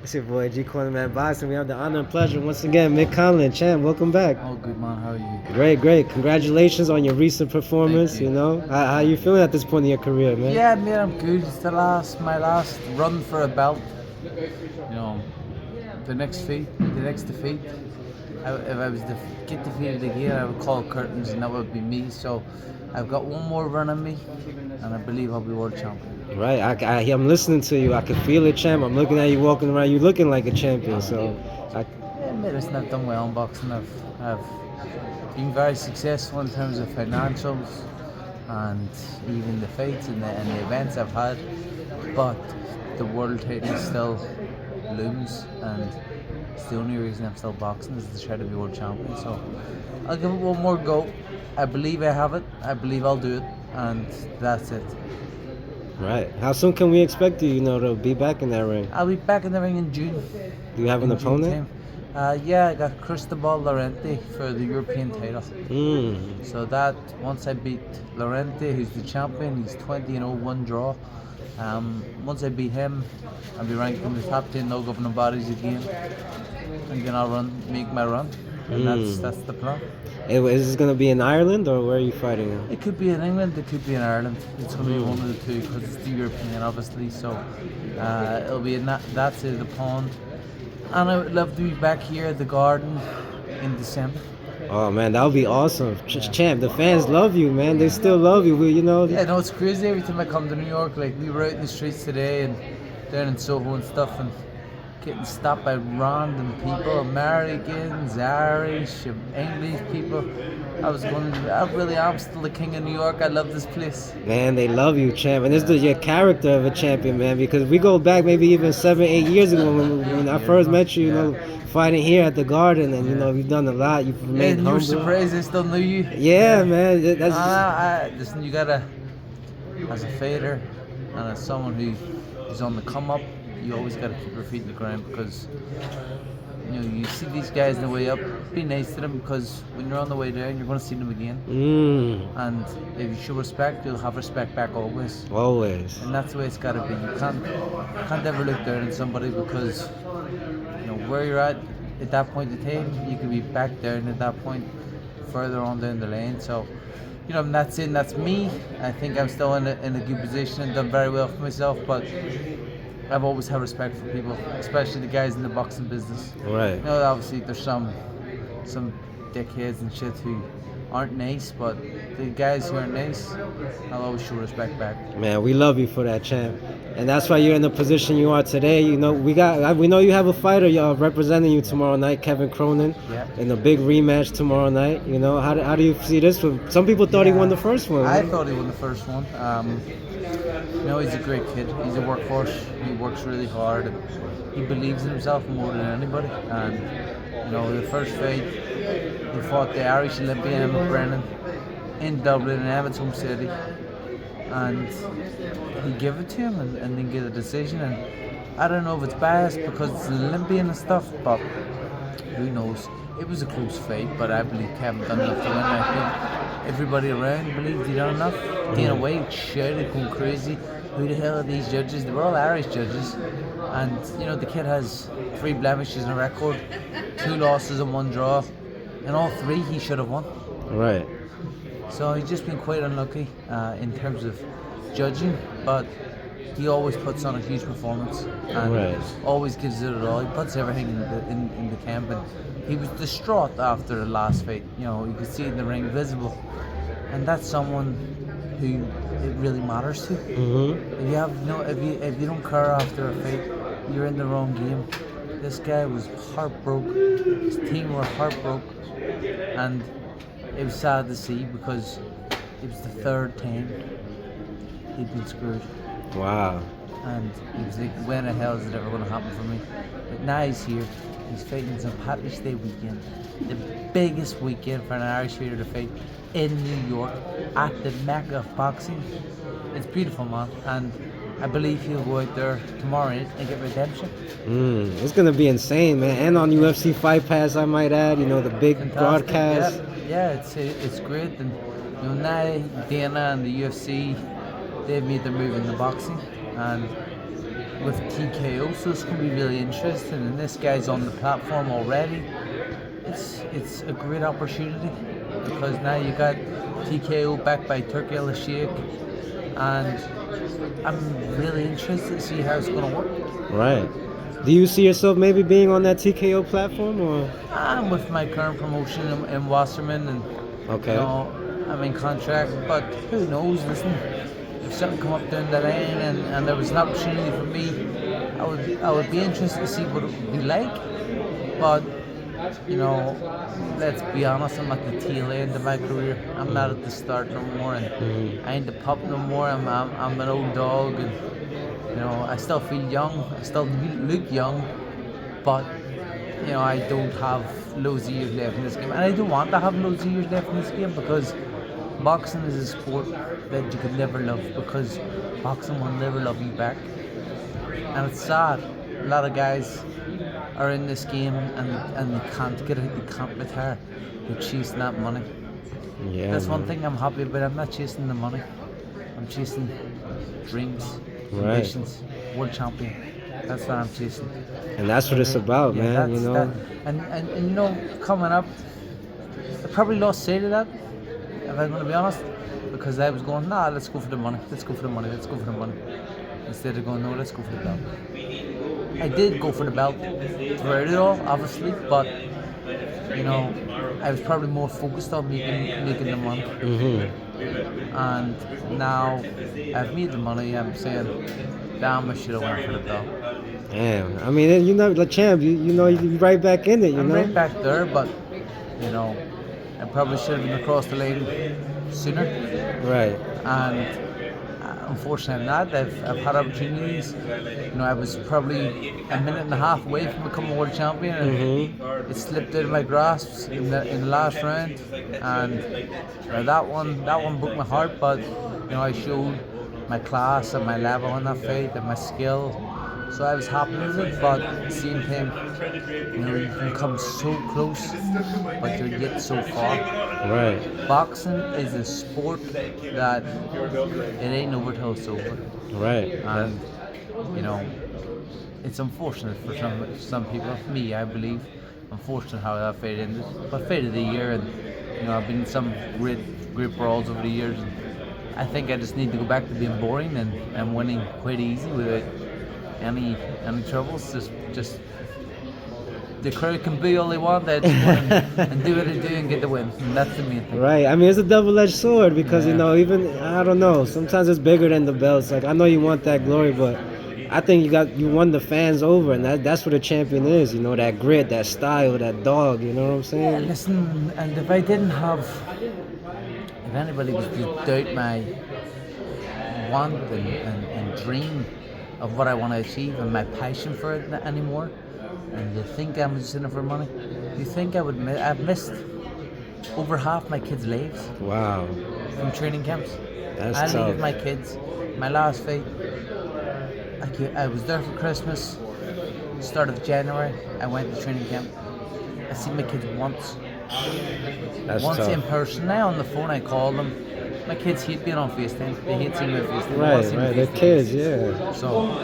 It's your boy G Corner Man Boxing. We have the honor and pleasure once again, Mick Conlan, champ. Welcome back. Oh, good man. How are you? Great, great. Congratulations on your recent performance. Thank you. You know, how you feeling at this point in your career, man? Yeah, man, I'm good. It's my last run for a belt. You know, the next defeat. If I was to get defeated again, I would call curtains, and that would be me. So, I've got one more run on me, and I believe I'll be world champion. Right. I'm listening to you. I can feel it, champ. I'm looking at you walking around. You looking like a champion. So, Yeah, man, listen, I've done well in boxing. I've been very successful in terms of financials and even the fights and the events I've had, but the world title still looms, and it's the only reason I'm still boxing is to try to be world champion. So I'll give it one more go. I believe I have it. I believe I'll do it, and that's it. right. How soon can we expect you, to be back in that ring? I'll be back in the ring in June. Do you have an in June opponent? time. Yeah, I got Cristobal Lorente for the European title. So that once I beat Lorente, who's the champion, he's 20-0, one draw. Once I beat him, I'll be ranked in the top 10 no governing bodies again, and then I'll make my run. And that's the plan. Is this gonna be in Ireland or where are you fighting at? It could be in England, it could be in Ireland. It's going to be one of the two because it's the European, obviously. So it'll be in that side of the pond. And I would love to be back here at the Garden in December. Oh man, that would be awesome, champ. The fans love you, man. They still love you. Yeah, no, it's crazy. Every time I come to New York, like we were out in the streets today and down in Soho and stuff, and getting stopped by random people, Americans, Irish, English people. I really am still the king of New York. I love this place. Man, they love you, champ, and this is your character of a champion, man. Because we go back maybe even 7, 8 years ago when I first met you, fighting here at the Garden, and you've done a lot. You've remained humble. You were surprised I still knew you. Yeah, man. Listen, you gotta, as a fighter and as someone who's on the come up, you always gotta keep your feet in the ground because you see these guys on the way up. Be nice to them because when you're on the way down, you're gonna see them again. And if you show respect, you'll have respect back always. Always. And that's the way it's gotta be. You can't ever look down on somebody because where you're at that point in time, you can be back down at that point further on down the lane. So that's me. I think I'm still in a good position and done very well for myself, but I've always had respect for people, especially the guys in the boxing business. Right. Obviously there's some dickheads and shit who aren't nice, but the guys who are nice, I'll always show respect back. Man, we love you for that, champ, and that's why you're in the position you are today. We know you have a fighter representing you tomorrow night, Kevin Cronin, in a big rematch tomorrow night. How do you see this one? Some people thought he won the first one. I thought he won the first one. He's a great kid. He's a workhorse. He works really hard. And he believes in himself more than anybody. And the first fight, he fought the Irish Olympian Emma Brennan in Dublin, in Emma's home city, and he gave it to him and didn't get a decision. And I don't know if it's biased because it's an Olympian and stuff, but who knows? It was a close fight, but I believe Kevin done enough to win. I think everybody around believed he done enough. Dana White shouted, going crazy. Who the hell are these judges? They were all Irish judges. And, the kid has 3 blemishes in a record, 2 losses and 1 draw. And all 3 he should have won. Right. So he's just been quite unlucky in terms of judging, but he always puts on a huge performance and always gives it all. He puts everything in the camp, and he was distraught after the last fight. You could see it in the ring, visible, and that's someone who it really matters to. If you don't care after a fight, you're in the wrong game. This guy was heartbroken. His team were heartbroken, and it was sad to see because it was the 3rd time he'd been screwed. Wow. And he was like, when the hell is it ever going to happen for me? But now he's here. He's fighting St. Patrick's Day weekend. The biggest weekend for an Irish fighter to fight in New York at the Mecca of boxing. It's beautiful, man. And I believe he'll go out there tomorrow and get redemption. It's going to be insane, man. And on UFC Fight Pass, I might add, the big Fantastic. broadcast. Yeah, it's great. And now Dana and the UFC, they've made their move into boxing, and with TKO, so it's going to be really interesting. And this guy's on the platform already. It's a great opportunity because now you got TKO backed by Turkey Al Sheikh, and I'm really interested to see how it's going to work. Right. Do you see yourself maybe being on that TKO platform, or? I'm with my current promotion in Wasserman, and Okay. you know, I'm in contract, but who knows? Listen, if something come up down the lane and there was an opportunity for me, I would be interested to see what it would be like. But you know, let's be honest, I'm at the tail end of my career. I'm not at the start no more, and I ain't the pup no more. I'm an old dog, and you know, I still feel young. I still look young, but you know, I don't have loads of years left in this game, and I don't want to have loads of years left in this game because boxing is a sport that you could never love, because boxing will never love you back, and it's sad. A lot of guys are in this game and they can't get it, they can't retire. They're chasing that money. Yeah. That's one man. thing I'm happy about. I'm not chasing the money. I'm chasing dreams, Right. ambitions, world champion. That's what I'm chasing. And that's what it's about, Yeah, man. that's You know. that. And you know, coming up, I probably lost sight of that, if I'm going to be honest, because I was going, nah, let's go for the money, let's go for the money, let's go for the money, instead of going, no, let's go for the belt. I did go for the belt throughout it all, obviously, but you know, I was probably more focused on making the money. And now I've made the money. I'm saying, damn, I should have went for the belt. Damn. I mean, you know, the champ. You know, you're right back in it. You I'm know. right back there, but you know, I probably should have been across the lane sooner. Right. And unfortunately, I'm not. I've had opportunities. You know, I was probably a minute and a half away from becoming world champion, and it slipped out of my grasp in the last round. And that one broke my heart. But you know, I showed my class and my level in that fight and my skill. So I was happy with it, but at the same time, you know, you can come so close, but you're yet so far. Right. Boxing is a sport that it ain't over till it's over. Right. And you know, it's unfortunate for some people. Me, I believe, unfortunate how that fight ended. But fight of the year, and you know, I've been in some great brawls over the years. And I think I just need to go back to being boring and winning quite easy without any troubles. Just the crowd can boo all they want, they just win and do what they do and get the win. And that's the main thing. Right. I mean, it's a double-edged sword because you Yeah. know, even I don't know. Sometimes it's bigger than the belts. Like I know you want that glory, but I think you won the fans over, and that's what a champion is. You know, that grit, that style, that dog. You know what I'm Yeah, saying? listen, and if anybody was to doubt my want and dream of what I want to achieve and my passion for it anymore, and you think I'm just in it for money, you think I've missed over half my kids' lives Wow. from training camps. That's I tough. leave my kids, my last fight, I was there for Christmas, start of January, I went to training camp. I see my kids once That's in tough. person. Now on the phone I call them. My kids hate being on FaceTime. They hate seeing me on FaceTime. They wanna Right. see me Right. They're face-to-face. kids. Yeah. So,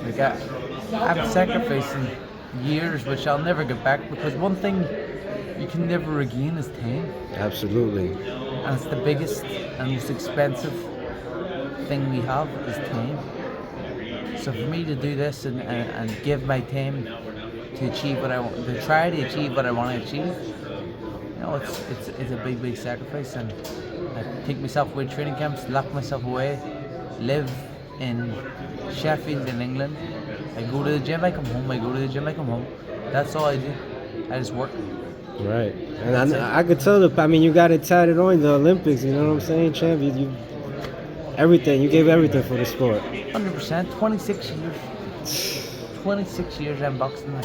like I'm sacrificing years which I'll never get back, because one thing you can never regain is time, Absolutely. and it's the biggest and most expensive thing we have is time. So for me to do this and give my time to achieve what I want, to try to achieve what I want to achieve, you know, it's a big sacrifice, and I take myself away to training camps, lock myself away, live in Sheffield in England. I go to the gym, I come home. I go to the gym, I come home. That's all I do. I just work. Right. And I could tell I mean, you got it tatted on the Olympics. You know what I'm saying, champ? You everything. You gave everything for the sport. 100%. 26 years. 26 years I'm boxing now.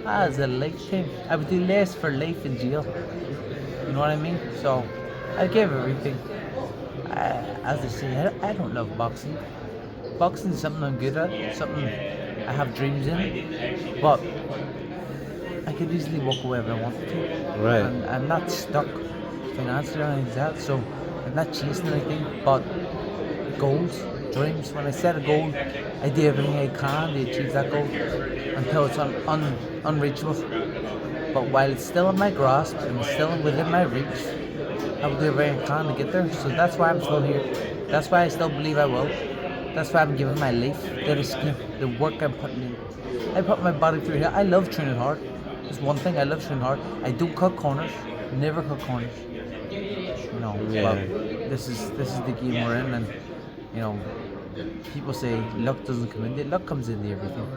That is a lifetime. I would do less for life in jail. You know what I mean? So I gave everything. As I say, I don't love boxing. Boxing is something I'm good at, something I have dreams in, but I could easily walk away if I wanted to. Right. And I'm not stuck financially or anything like that, so I'm not chasing anything but goals. dreams. When I set a goal, I do everything I can to achieve that goal until it's unreachable. But while it's still in my grasp and it's still within my reach, I will do everything I can to get there. So that's why I'm still here. That's why I still believe I will. That's why I'm giving my life to this game, the work I'm putting in. I put my body through here. I love training hard. It's one thing, I love training hard. I don't cut corners, never cut corners. You know, Yeah. but this is the game we're in, and you know, people say luck doesn't come in. Luck comes into everything.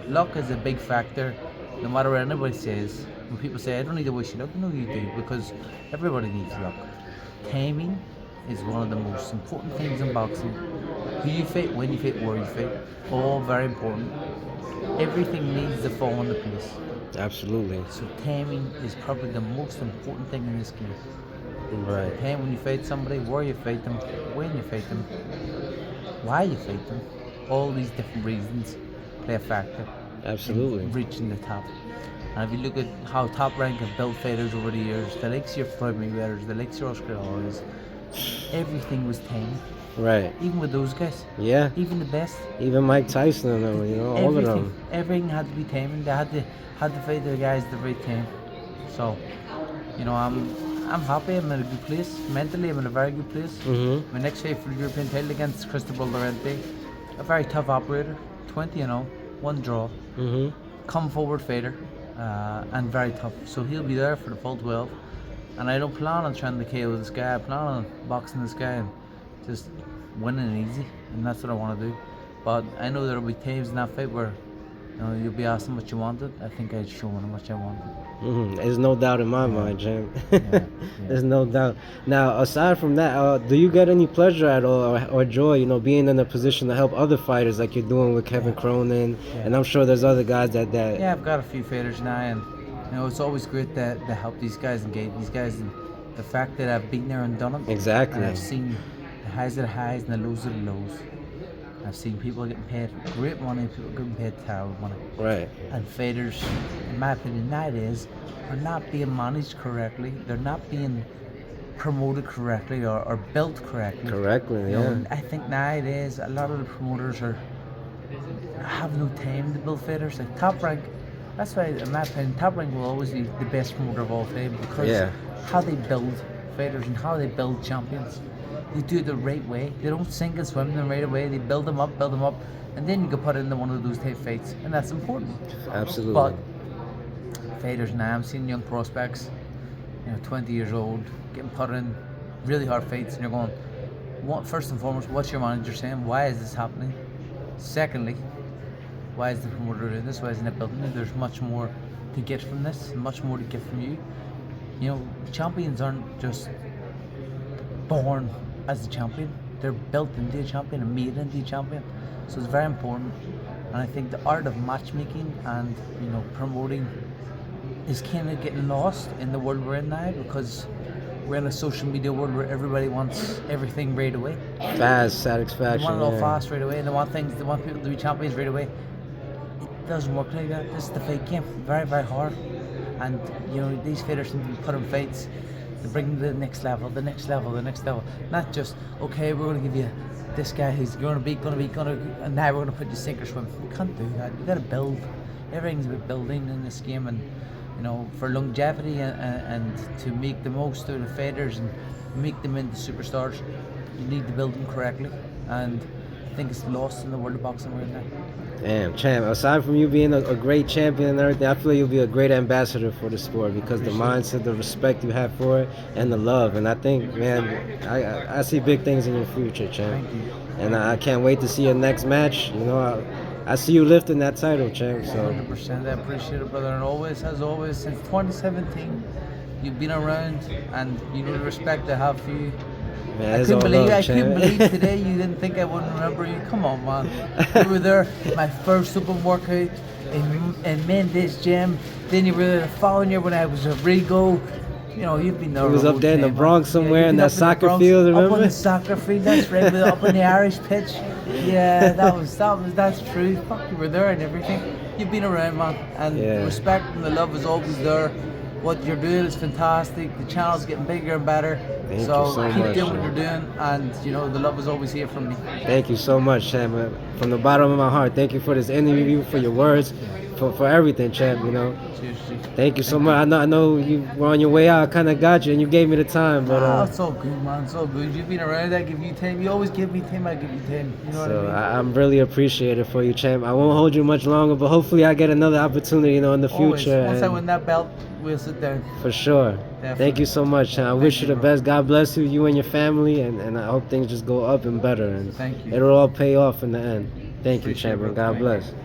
Luck is a big factor. No matter what anybody says, when people say I don't need to wish you luck, no, you do, because everybody needs luck. Timing is one of the most important things in boxing. Who you fight, when you fight, where you fight, all very important. Everything needs to fall into place. Absolutely. So timing is probably the most important thing in this game. Right. Time when you fight somebody, where you fight them, when you fight them, why you fight them. All these different reasons play a factor. Absolutely. In reaching the top. And if you look at how Top Rank have built fighters over the years, the likes of your Floyd Mayweathers, the likes of your Oscar Alvarez, everything was timed. Right. Even with those guys. Yeah. Even the best. Even Mike Tyson and them, you know, all of them. Everything had to be timed. They had to fight the guys at the right time. So, you know, I'm happy. I'm in a good place. Mentally, I'm in a very good place. Mm-hmm. My next fight for the European title against Cristobal Lorente, a very tough operator, 20-0, 1 draw. Mm-hmm. Come forward fighter, and very tough. So he'll be there for the full 12. And I don't plan on trying to KO this guy. I plan on boxing this guy and just winning easy. And that's what I want to do. But I know there will be times in that fight where, you know, you'll be asking what you wanted. I think I'd show him what I wanted. Mm-hmm. There's no doubt in my mind, Jim. Yeah. There's no doubt. Now, aside from that, do you get any pleasure at all or joy, you know, being in a position to help other fighters like you're doing with Kevin Cronin? Yeah. And I'm sure there's other guys that... Yeah, I've got a few fighters now, and you know, it's always great to help these guys and get these guys. And the fact that I've been there and done it. Exactly. And I've seen the highs of the highs and the lows of the lows. I've seen people getting paid great money, people getting paid terrible money. Right. And fighters, in my opinion, nowadays are not being managed correctly. They're not being promoted correctly or built correctly. Correctly, You yeah. know, I think nowadays a lot of the promoters have no time to build fighters. Like Top Rank, that's why, in my opinion, Top Rank will always be the best promoter of all time, because how they build fighters and how they build champions. They do it the right way. They don't sink and swim them right away. They build them up, and then you can put it into one of those type fights, and that's important. Absolutely. But fighters now, I'm seeing young prospects, you know, 20 years old, getting put in really hard fights, and you're going, first and foremost, what's your manager saying? Why is this happening? Secondly, why is the promoter doing this? Why isn't it building it? There's much more to get from this, and much more to get from you. You know, champions aren't just born as a champion. They're built into a champion and made into a champion. So it's very important. And I think the art of matchmaking and, you know, promoting is kind of getting lost in the world we're in now, because we're in a social media world where everybody wants everything right away. Fast satisfaction. They want it all fast right away, and they want people to be champions right away. It doesn't work like that. This is the fight game. Very, very hard. And, you know, these fighters need to be put in fights to bring them to the next level, the next level, the next level. Not just, okay, we're going to give you this guy who's going to beat, and now we're going to put you sink or swim. You can't do that. You got to build. Everything's about building in this game, and you know, for longevity and to make the most out of fighters and make them into superstars, you need to build them correctly. And I think it's lost in the world of boxing right now. Damn, champ. Aside from you being a great champion and everything, I feel you'll be a great ambassador for the sport, because the mindset, the respect you have for it, and the love. And I think, man, I see big things in your future, champ. Thank you. And I can't wait to see your next match. You know, I see you lifting that title, champ. So 100%. I appreciate it, brother. And always, as always, since 2017, you've been around, and you know the respect I have for you. man, I couldn't believe today you didn't think I wouldn't remember you. Come on, man. You were there, my first open workout in Mendes Gym. Then you were there the following year when I was at Rigo. You know, you've been there. He was up there in the Bronx somewhere, in you've been that up in the soccer Bronx, field, Up on remember? the soccer field, that's right, up on the Irish pitch. Yeah, that's true. Fuck, you were there and everything. You've been around, man, and Yeah. respect and the love is always there. what you're doing is fantastic. The channel's getting bigger and better. Thank you so so keep much, doing what man. you're doing, and you know the love is always here from me. Thank you so much, champ. From the bottom of my heart, thank you for this interview, for your words, for everything, champ. You know. Cheers, G. Thank you so much. I know you were on your way out. I kind of got you, and you gave me the time, but It's all good, man. It's all good. You've been around. I give you time. You always give me time. I give you time. You know what I so mean? I'm really appreciative for you, champ. I won't hold you much longer, but hopefully I get another opportunity, you know, in the Always. future. Once I and win that belt, we'll sit down. for sure. Definitely. Thank you so much, champ. I wish you the bro. best. God bless you, you and your family, and I hope things just go up and better, and Thank you. it'll all pay off in the end. Thank you, Appreciate it, champ, and bro. God Thank you. bless.